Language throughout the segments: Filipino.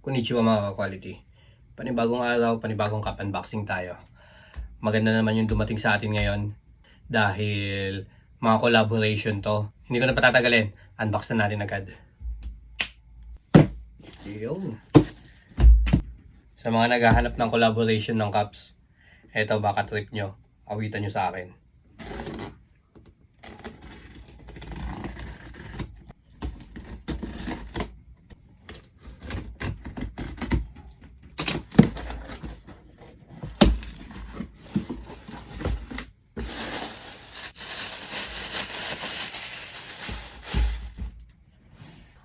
Konnichiwa mga ka-quality. Panibagong araw, panibagong cup unboxing tayo. Maganda naman yung dumating sa atin ngayon dahil mga collaboration to. Hindi ko na patatagalin. Unbox na natin agad. Yun. Sa mga naghahanap ng collaboration ng cups, eto baka trip nyo. Awitan nyo sa akin.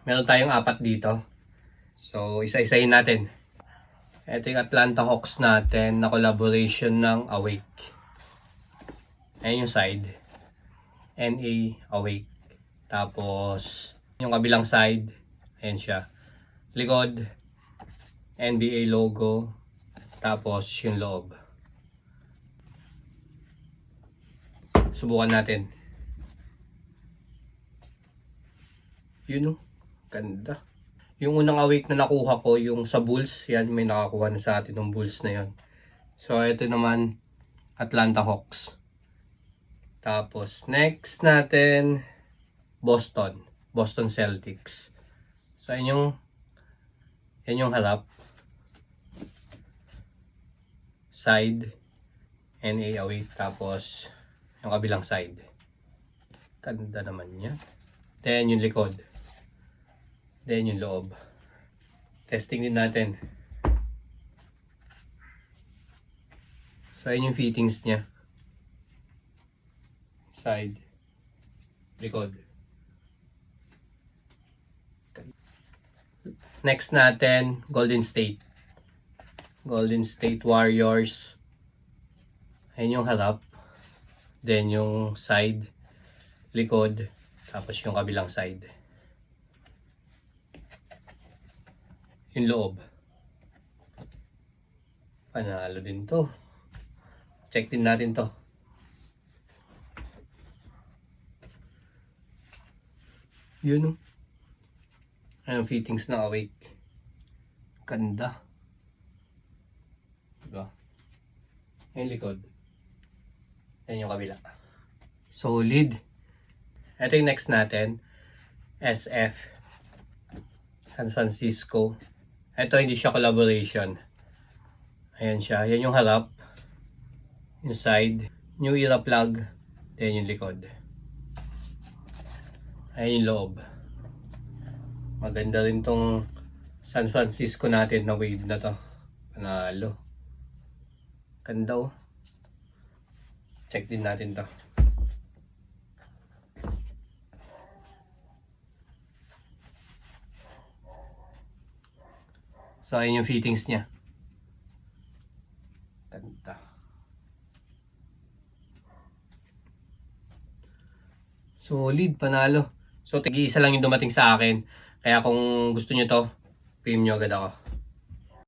Meron tayong 4 dito. So, isa-isahin natin. Ito yung Atlanta Hawks natin na collaboration ng Awake. Ayan yung side. NA Awake. Tapos, yung kabilang side. Ayan siya. Likod. NBA logo. Tapos, yung loob. Subukan natin. Yun o. Ganda. Yung unang Awake na nakuha ko, yung sa Bulls, yan, may nakakuha na sa atin ng Bulls na yan. So, ito naman, Atlanta Hawks. Tapos, next natin, Boston Celtics. So, yan yung harap. Side, NA Awake. Tapos, yung kabilang side. Ganda naman yan. Then, yung likod. Then yung loob. Testing din natin. So ayun yung fittings niya. Side. Likod. Next natin, Golden State. Golden State Warriors. Ayun yung harap. Then yung side. Likod. Tapos yung kabilang side. Yung loob. Panalo din to. Check din natin to. Yun o. Anong fittings na Awake. Ganda. Diba? Yung likod. Yan yung kabila. Solid. Ito yung next natin. SF. San Francisco. Ito hindi siya collaboration. Ayan siya. Yan yung harap. Yung side. New era plug. Then yung likod. Ayan yung loob. Maganda rin tong San Francisco natin na wave na to. Panalo. Ganda oh. Check din natin to. So, ayun yung fittings niya. Ganda. Solid, panalo. So, tig-isa lang yung dumating sa akin. Kaya kung gusto nyo to, PM nyo agad ako.